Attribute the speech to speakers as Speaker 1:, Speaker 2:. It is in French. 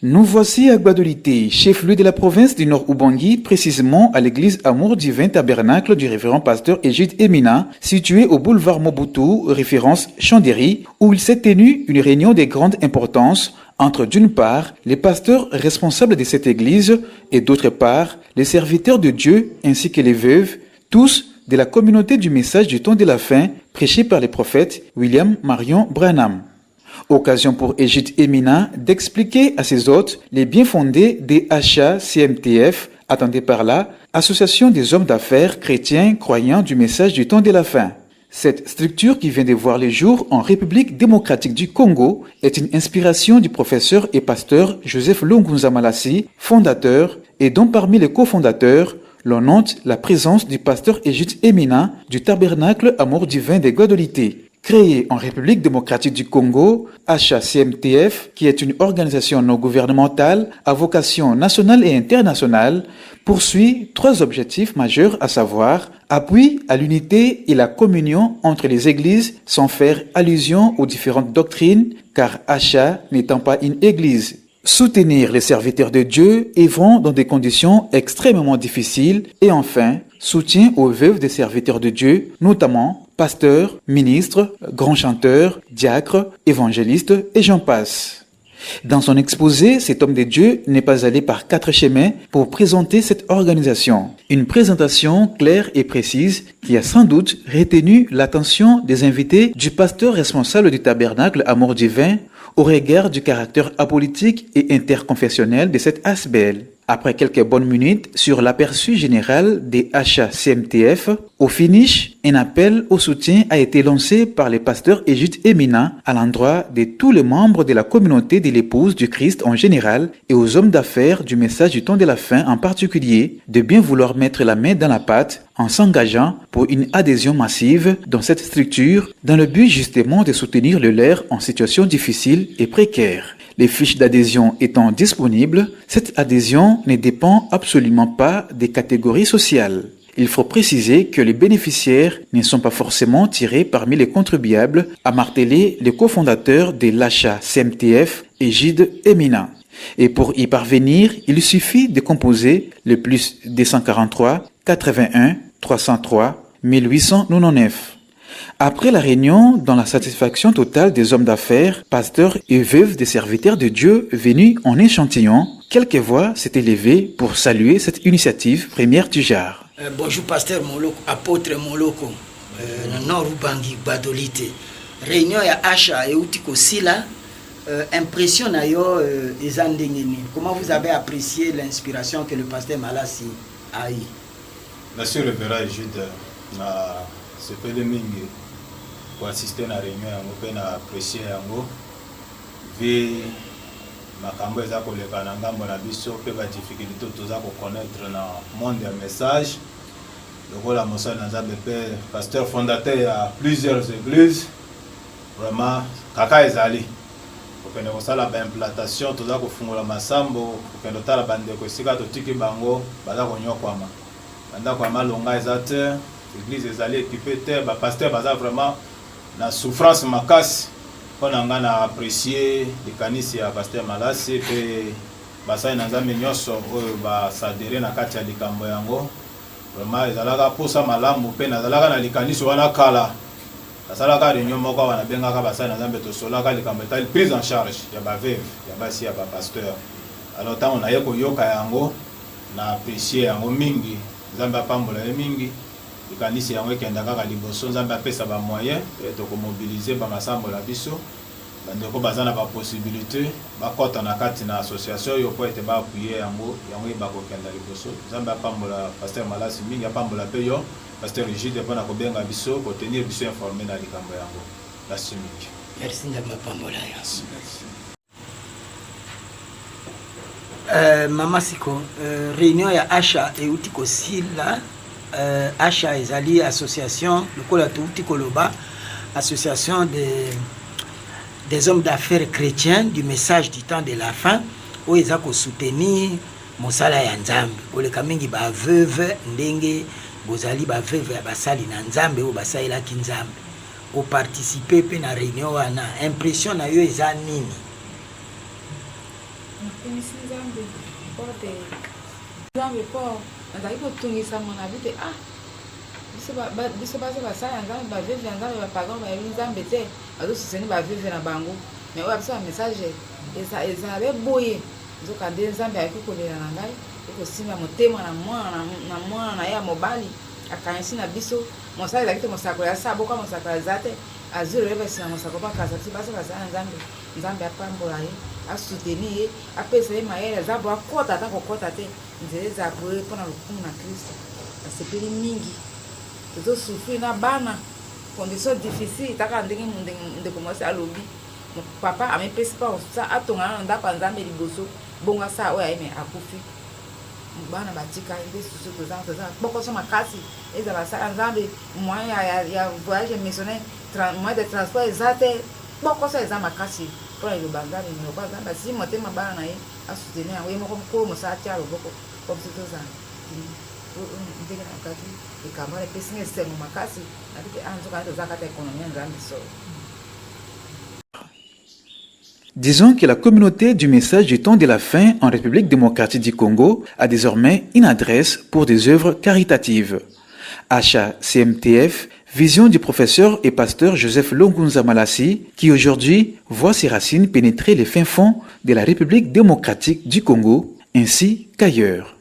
Speaker 1: Nous voici à Gbadolité, chef-lieu de la province du Nord-Ubangi, précisément à l'église Amour Divin Tabernacle du révérend pasteur Égide Emina, située au boulevard Mobutu, référence Chandéry, où il s'est tenu une réunion de grande importance entre d'une part les pasteurs responsables de cette église et d'autre part les serviteurs de Dieu ainsi que les veuves, tous de la communauté du message du temps de la fin prêché par les prophètes William Marion Branham. Occasion pour Égide Emina d'expliquer à ses hôtes les biens fondés des HACMTF, attendez par là, Association des hommes d'affaires chrétiens croyants du message du temps de la fin. Cette structure qui vient de voir le jour en République démocratique du Congo est une inspiration du professeur et pasteur Joseph Lungunza Malassi, fondateur, et dont parmi les cofondateurs, l'on note la présence du pasteur Égide Emina du Tabernacle Amour Divin des Gbadolité. Créé en République démocratique du Congo, HACMTF, qui est une organisation non gouvernementale à vocation nationale et internationale, poursuit 3 objectifs majeurs, à savoir appui à l'unité et la communion entre les églises sans faire allusion aux différentes doctrines, car HA n'étant pas une église. Soutenir les serviteurs de Dieu œuvrant dans des conditions extrêmement difficiles et enfin, soutien aux veuves des serviteurs de Dieu, notamment pasteurs, ministres, grands chanteurs, diacres, évangélistes et j'en passe. Dans son exposé, cet homme de Dieu n'est pas allé par 4 chemins pour présenter cette organisation. Une présentation claire et précise qui a sans doute retenu l'attention des invités du pasteur responsable du tabernacle Amour Divin au regard du caractère apolitique et interconfessionnel de cette ASBL. Après quelques bonnes minutes sur l'aperçu général des HACMTF, au finish, un appel au soutien a été lancé par les pasteurs Égide Emina à l'endroit de tous les membres de la communauté de l'épouse du Christ en général et aux hommes d'affaires du message du temps de la fin en particulier de bien vouloir mettre la main dans la pâte en s'engageant pour une adhésion massive dans cette structure dans le but justement de soutenir le leur en situation difficile et précaire. Les fiches d'adhésion étant disponibles, cette adhésion ne dépend absolument pas des catégories sociales. Il faut préciser que les bénéficiaires ne sont pas forcément tirés parmi les contribuables, a martelé le cofondateur de l'HACMTF, Égide Emina. Et pour y parvenir, il suffit de composer le plus 243 81 303 1899. Après la réunion, dans la satisfaction totale des hommes d'affaires, pasteurs et veuves des serviteurs de Dieu venus en échantillon, quelques voix s'étaient levées pour saluer cette initiative première du genre.
Speaker 2: Bonjour pasteur Moloko, apôtre Moloko, Nord-Ubangi, Gbadolité. Réunion ya Asha et Outiko Sila, impression na yo ezandengeni. Comment vous avez apprécié l'inspiration que le pasteur Malassi a eu?
Speaker 3: Monsieur le Révérend Égide, c'est peu de mingi pour assister à la réunion yango pe na apprécier yango vi makambo eza koleka na ngambo na biso pe ba difficulté toza ko connaître na monde ya message lokola mosala na Nzambe pe pasteur fondateur ya plusieurs églises vraiment kaka ezali kokende kosala ba implantation toza kofungola masambo kokende tala bandeko esika totiki bango baza konyokwama banda kwa malonga eza te l'église est allée équipée terre, pasteur baza vraiment la souffrance makasi pour nga na apprécier les kanisi ya pasteur Malassi pe basa na Nzambe nyonso oyo ba sadere na kati ya likambo yango vraiment ezalaka posa malamu pe nazalaka na likanisi wana kala asalaka réunion moko wana bengaka basa na Nzambe to solaka likambo etali prise en charge ya ba veuve ya basi ya ba pasteur alors tant on a yeko yoka yango na apprécier yango mingi Nzambe apambola mingi likanisi yango ekenda kaka liboso Nzambe apesa ba moyen to ko mobiliser ba masambo la biso bandeko baza na ba possibilité bakota na kati na association yo po ete ba appuyer yango ba ko kenda liboso Nzambe apambola pasteur Malassi mingi apambola pe yo pasteur Égide pona ko benga biso ko tenir biso informé na likambo yango la simiki.
Speaker 2: Merci Nzambe apambola yango. Mama Siko, réunion ya Asha et Outiko Sila, Asha ezali association, le Kolato Outiko Loba, association des hommes d'affaires chrétiens du message du temps de la fin, où ils ont soutenu Mosala ya Nzambe, où les kamingi ba veuve ndenge bozali ba veuve ya basali na Nzambe ou basali la kinzambe, ou participer pe na réunion wana, impression na yo eza nini?
Speaker 4: nakumisi nzambe mpo te nzambe mpo nazali kotungisa mona bi te biso baza basala ya nzambe baveve ya nzambe bapagan bayebi nzambe te bazosusteni baveve na bango mais oyo biso bamessage ezala boye nzoka nde nzambe ayaki kolela na ngai ekosimba motema na mwana na ye ya mobali akanisi na biso mosala ezalaki te mosakolo ya saboka mosakolo aza te azwi lelo basi na mosakolo bakasa biso basa basala na nzambe apambola ye asuteni ye apesa ye mayele aza bo akota ata kokota te nzela ezala boye mpona lokumu na kristo asepeli mingi tozosufri na bana condition difficile taka ndenge ndeko mwasi alobi papa amepesi mpa atongana na ndako ya nzambe liboso bongo asala oyo ayeme akufi bana batikali nde susu toza bokoso makasi ezala basala nzambe moyen ya voyage missionnaire moyen de transport eza te bokoso eza makasi mpona eloba nzambe miloko nzambe asili motema bana na ye asuteni yango ye moko mokolo mosala tia loboko po biso tozala ndenge na kaki likambo wana epesi nga esengo makasi nabi te nzoka toza kati ya ekonomi ya nzambe solo.
Speaker 1: Disons que la communauté du message du temps de la fin en République démocratique du Congo a désormais une adresse pour des œuvres caritatives. Achat CMTF, vision du professeur et pasteur Joseph Longunza Malassi, qui aujourd'hui voit ses racines pénétrer les fins fonds de la République démocratique du Congo ainsi qu'ailleurs.